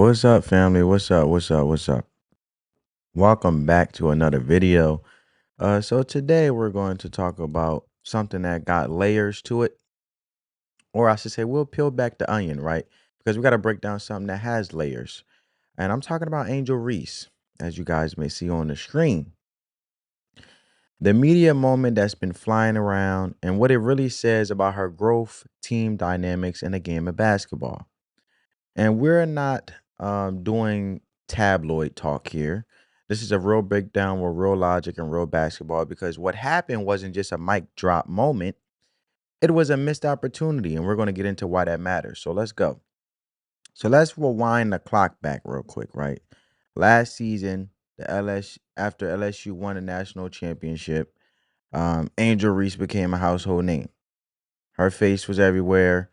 What's up, family? What's up? What's up? What's up? Welcome back to another video. So today we're going to talk about something that got layers to it, or I should say, we'll peel back the onion, right? Because we got to break down something that has layers. And I'm talking about Angel Reese, as you guys may see on the screen. The media moment that's been flying around and what it really says about her growth, team dynamics, in the game of basketball. And we're not doing tabloid talk here. This is a real breakdown with real logic and real basketball because what happened wasn't just a mic drop moment, it was a missed opportunity. And we're going to get into why that matters. So let's go. So let's rewind the clock back real quick, right? Last season, after LSU won a national championship, Angel Reese became a household name. Her face was everywhere.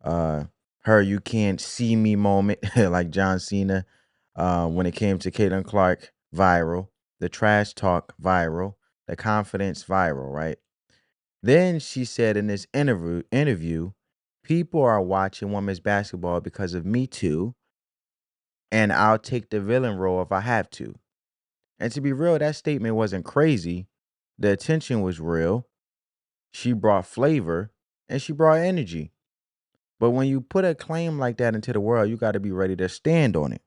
Uh, her "you can't see me" moment, like John Cena. When it came to Caitlin Clark, viral. The trash talk, viral. The confidence, viral. Right. Then she said in this interview, people are watching women's basketball because of Me Too, and I'll take the villain role if I have to. And to be real, that statement wasn't crazy. The attention was real. She brought flavor and she brought energy. But when you put a claim like that into the world, you got to be ready to stand on it.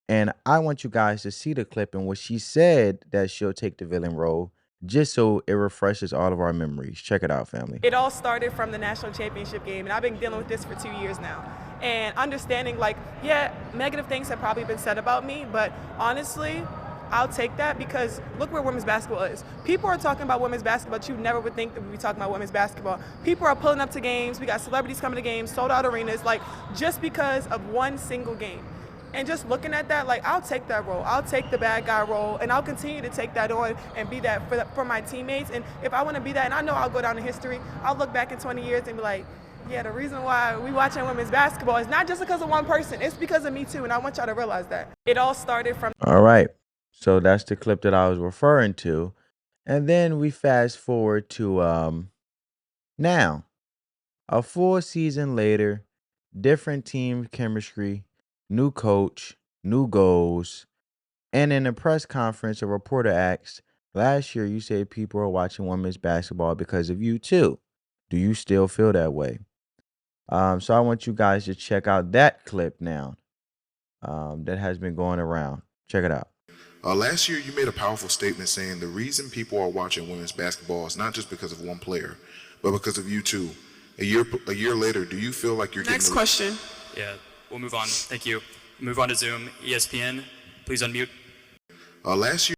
And I want you guys to see the clip in which she said that she'll take the villain role just so it refreshes all of our memories. Check it out, family. It all started from the national championship game, and I've been dealing with this for 2 years now. And understanding, like, yeah, negative things have probably been said about me, but honestly, I'll take that because look where women's basketball is. People are talking about women's basketball, but you never would think that we'd be talking about women's basketball. People are pulling up to games. We got celebrities coming to games, sold out arenas, like just because of one single game. And just looking at that, like, I'll take that role. I'll take the bad guy role, and I'll continue to take that on and be that for my teammates. And if I want to be that, and I know I'll go down in history, I'll look back in 20 years and be like, yeah, the reason why we watching women's basketball is not just because of one person. It's because of Me Too, and I want y'all to realize that. It all started from... All right. So that's the clip that I was referring to. And then we fast forward to now, a full season later, different team chemistry, new coach, new goals. And in a press conference, a reporter asked, last year you said people are watching women's basketball because of you too. Do you still feel that way? So I want you guys to check out that clip now that has been going around. Check it out. Last year, you made a powerful statement saying the reason people are watching women's basketball is not just because of one player, but because of you too. A year later, do you feel like you're Next getting question. Yeah, we'll move on. Thank you. Move on to Zoom. ESPN, please unmute. Last year,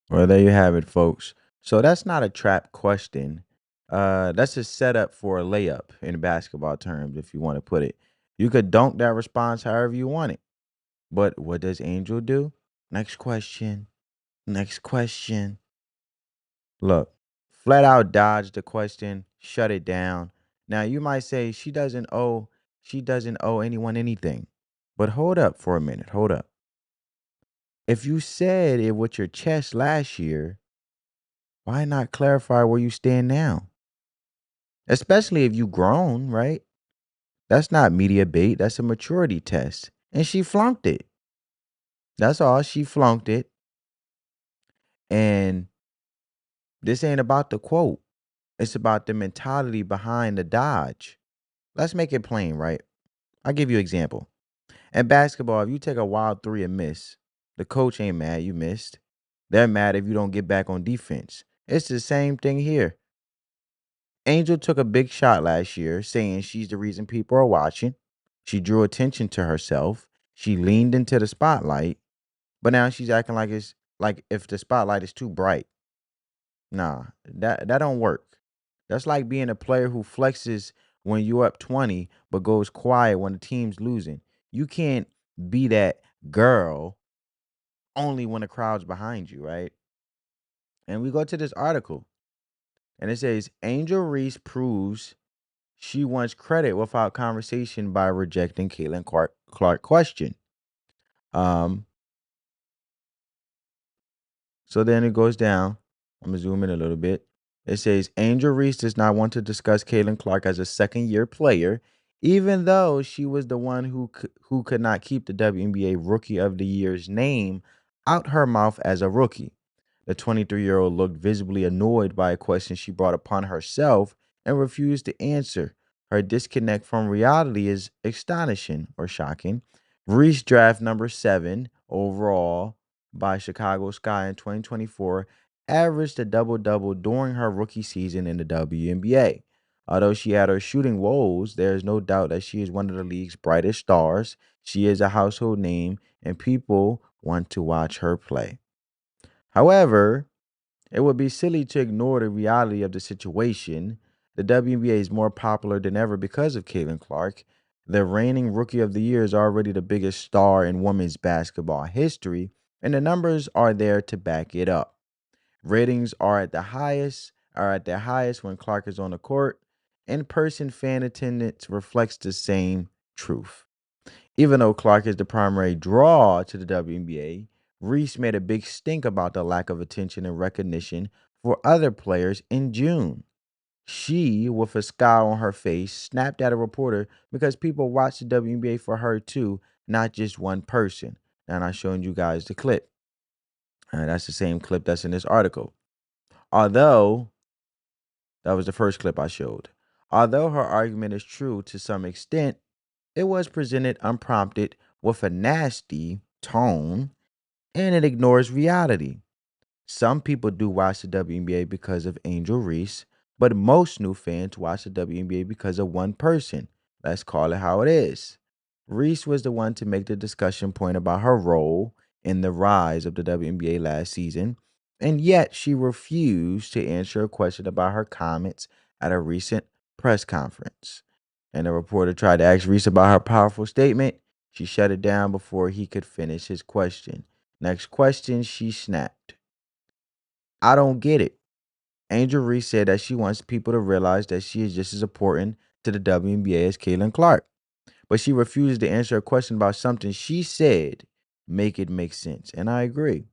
Well, there you have it, folks. So that's not a trap question. That's a setup for a layup in basketball terms, if you want to put it. You could dunk that response however you want it. But what does Angel do? Next question. Next question. Look, flat out dodge the question, shut it down. Now you might say she doesn't owe anyone anything. But hold up for a minute. Hold up. If you said it with your chest last year, why not clarify where you stand now? Especially if you grown, right? That's not media bait, that's a maturity test. And she flunked it. That's all. She flunked it. And this ain't about the quote. It's about the mentality behind the dodge. Let's make it plain, right? I'll give you an example. In basketball, if you take a wild three and miss, the coach ain't mad you missed. They're mad if you don't get back on defense. It's the same thing here. Angel took a big shot last year, saying she's the reason people are watching. She drew attention to herself. She leaned into the spotlight, but now she's acting like it's like if the spotlight is too bright. Nah, that don't work. That's like being a player who flexes when you're up 20 but goes quiet when the team's losing. You can't be that girl only when the crowd's behind you, right? And we go to this article and it says Angel Reese proves she wants credit without conversation by rejecting Caitlin Clark question. Um, so then it goes down. I'm gonna zoom in a little bit. It says Angel Reese does not want to discuss Caitlin Clark as a second year player, even though she was the one who could not keep the WNBA Rookie of the Year's name out her mouth as a rookie. The 23-year-old looked visibly annoyed by a question she brought upon herself and refused to answer. Her disconnect from reality is astonishing or shocking. Reese, draft number 7 overall by Chicago Sky in 2024, averaged a double double during her rookie season in the WNBA. Although she had her shooting woes, there is no doubt that she is one of the league's brightest stars. She is a household name, and people want to watch her play. However, it would be silly to ignore the reality of the situation. The WNBA is more popular than ever because of Caitlin Clark. The reigning Rookie of the Year is already the biggest star in women's basketball history, and the numbers are there to back it up. Ratings are at their highest when Clark is on the court. In-person fan attendance reflects the same truth. Even though Clark is the primary draw to the WNBA, Reese made a big stink about the lack of attention and recognition for other players in June. She, with a scowl on her face, snapped at a reporter because people watch the WNBA for her too, not just one person. And I showed you guys the clip. That's the same clip that's in this article. Although that was the first clip I showed. Although her argument is true to some extent, it was presented unprompted with a nasty tone and it ignores reality. Some people do watch the WNBA because of Angel Reese, but most new fans watch the WNBA because of one person. Let's call it how it is. Reese was the one to make the discussion point about her role in the rise of the WNBA last season, and yet she refused to answer a question about her comments at a recent press conference. And the reporter tried to ask Reese about her powerful statement. She shut it down before he could finish his question. Next question, she snapped. I don't get it. Angel Reese said that she wants people to realize that she is just as important to the WNBA as Caitlin Clark. But she refuses to answer a question about something she said make it make sense. And I agree.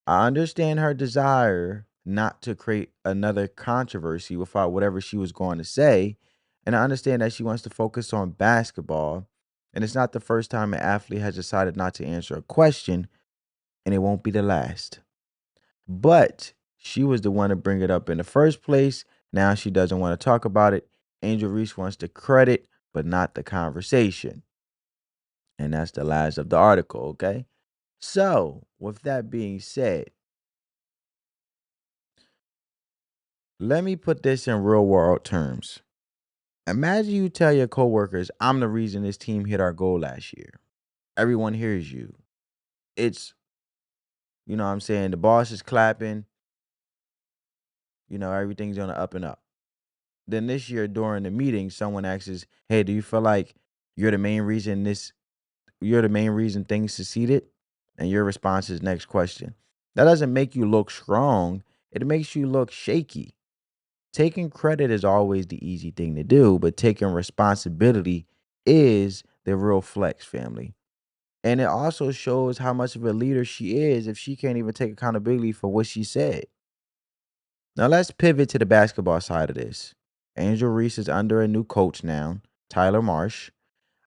I understand her desire not to create another controversy without whatever she was going to say. And I understand that she wants to focus on basketball. And it's not the first time an athlete has decided not to answer a question, and it won't be the last. But she was the one to bring it up in the first place. Now she doesn't want to talk about it. Angel Reese wants the credit, but not the conversation. And that's the last of the article, okay? So, with that being said, let me put this in real world terms. Imagine you tell your coworkers, I'm the reason this team hit our goal last year. Everyone hears you. It's, you know what I'm saying, the boss is clapping, everything's on the up and up. Then this year during the meeting, someone asks, "Hey, do you feel like you're the main reason you're the main reason things succeeded?" And your response is next question. That doesn't make you look strong. It makes you look shaky. Taking credit is always the easy thing to do, but taking responsibility is the real flex, family. And it also shows how much of a leader she is if she can't even take accountability for what she said. Now let's pivot to the basketball side of this. Angel Reese is under a new coach now, Tyler Marsh.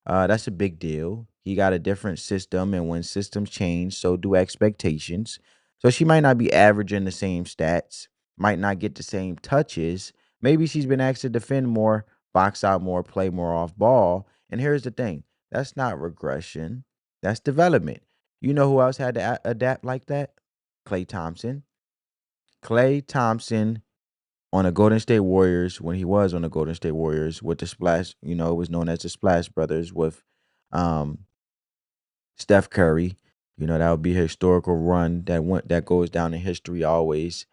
That's a big deal. He got a different system, and when systems change, so do expectations. So she might not be averaging the same stats, might not get the same touches. Maybe she's been asked to defend more, box out more, play more off ball. And here's the thing, that's not regression, that's development. You know who else had to adapt like that? Klay Thompson. Klay Thompson on the Golden State Warriors, when he was on the Golden State Warriors with the Splash, it was known as the Splash Brothers with um, Steph Curry. That would be a historical run that goes down in history always.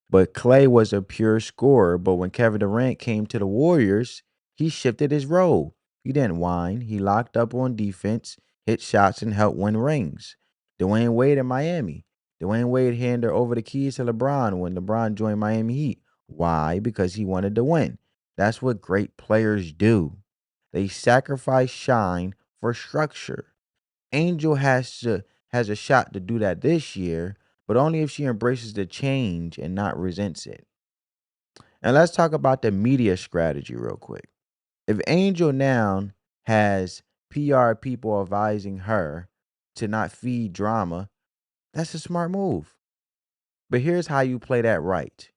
But Clay was a pure scorer. But when Kevin Durant came to the Warriors, he shifted his role. He didn't whine. He locked up on defense, hit shots, and helped win rings. Dwayne Wade in Miami. Dwayne Wade handed over the keys to LeBron when LeBron joined Miami Heat. Why? Because he wanted to win. That's what great players do. They sacrifice shine for structure. Angel has a shot to do that this year, but only if she embraces the change and not resents it. And let's talk about the media strategy real quick. If Angel now has PR people advising her to not feed drama, that's a smart move. But here's how you play that right.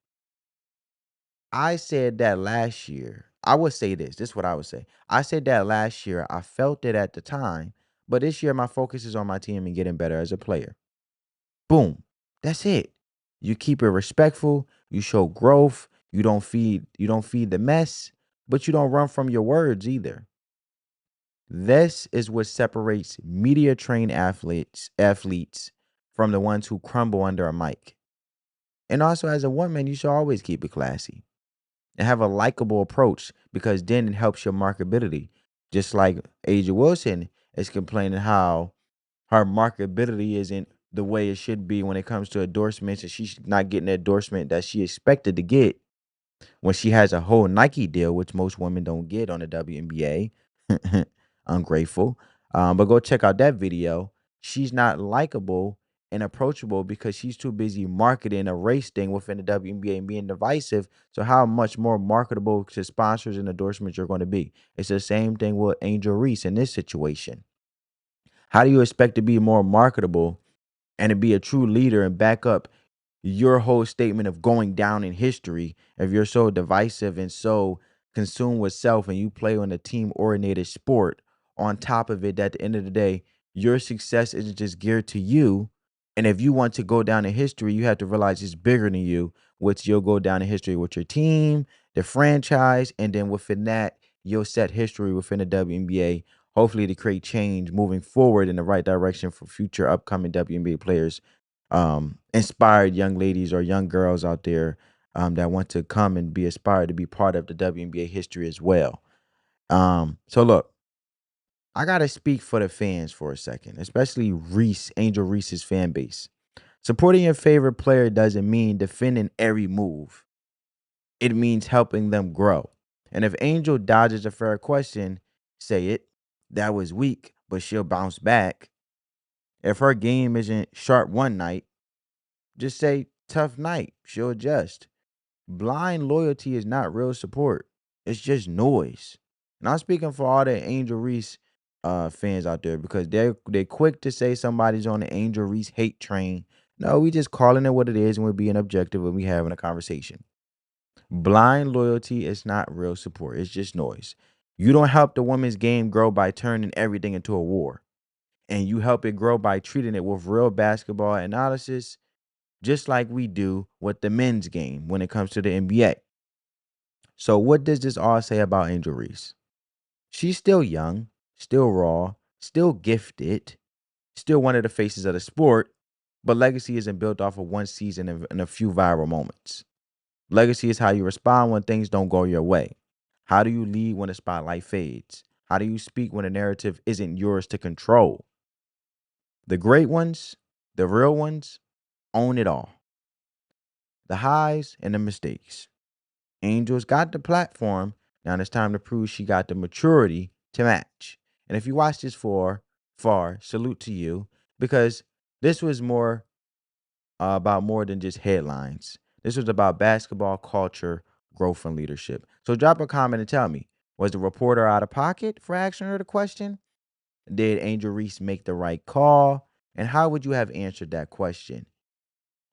I said that last year. I would say this. This is what I would say. I said that last year. I felt it at the time. But this year, my focus is on my team and getting better as a player. Boom. That's it. You keep it respectful. You show growth. You don't feed the mess, but you don't run from your words either. This is what separates media trained athletes from the ones who crumble under a mic. And also as a woman, you should always keep it classy and have a likable approach because then it helps your marketability. Just like Asia Wilson is complaining how her marketability isn't the way it should be when it comes to endorsements, and she's not getting the endorsement that she expected to get when she has a whole Nike deal, which most women don't get on the WNBA. Ungrateful. But go check out that video. She's not likable and approachable because she's too busy marketing a race thing within the WNBA and being divisive. So how much more marketable to sponsors and endorsements you're going to be? It's the same thing with Angel Reese in this situation. How do you expect to be more marketable and to be a true leader and back up your whole statement of going down in history if you're so divisive and so consumed with self and you play on a team oriented sport? On top of it, at the end of the day, your success isn't just geared to you. And if you want to go down in history, you have to realize it's bigger than you, which you'll go down in history with your team, the franchise, and then within that, you'll set history within the WNBA, hopefully to create change moving forward in the right direction for future upcoming WNBA players, inspired young ladies or young girls out there that want to come and be aspired to be part of the WNBA history as well. So look, I gotta speak for the fans for a second, especially Angel Reese's fan base. Supporting your favorite player doesn't mean defending every move. It means helping them grow. And if Angel dodges a fair question, say it. That was weak, but she'll bounce back. If her game isn't sharp one night, just say tough night. She'll adjust. Blind loyalty is not real support. It's just noise. And I'm speaking for all the Angel Reese fans out there because they're quick to say somebody's on the Angel Reese hate train. No, we just calling it what it is and we're being objective when we having a conversation. Blind loyalty is not real support. It's just noise. You don't help the women's game grow by turning everything into a war. And you help it grow by treating it with real basketball analysis, just like we do with the men's game when it comes to the NBA. So, what does this all say about Angel Reese? She's still young, still raw, still gifted, still one of the faces of the sport, but legacy isn't built off of one season and a few viral moments. Legacy is how you respond when things don't go your way. How do you lead when the spotlight fades? How do you speak when the narrative isn't yours to control? The great ones, the real ones, own it all. The highs and the mistakes. Angel's got the platform. Now it's time to prove she got the maturity to match. And if you watch this for far, salute to you because this was more about more than just headlines. This was about basketball culture, growth, and leadership. So drop a comment and tell me, was the reporter out of pocket for asking her the question? Did Angel Reese make the right call? And how would you have answered that question?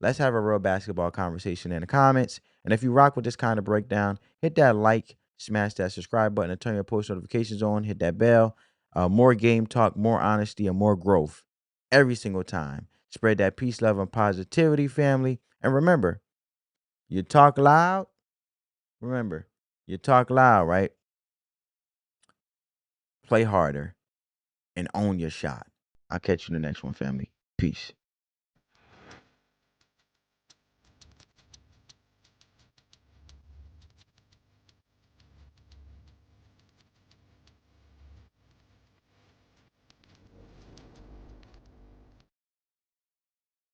Let's have a real basketball conversation in the comments. And if you rock with this kind of breakdown, hit that like, smash that subscribe button, and turn your post notifications on. Hit that bell. More game talk, more honesty, and more growth every single time. Spread that peace, love, and positivity, family. And remember, you talk loud. Remember, you talk loud, right? Play harder and own your shot. I'll catch you in the next one, family. Peace.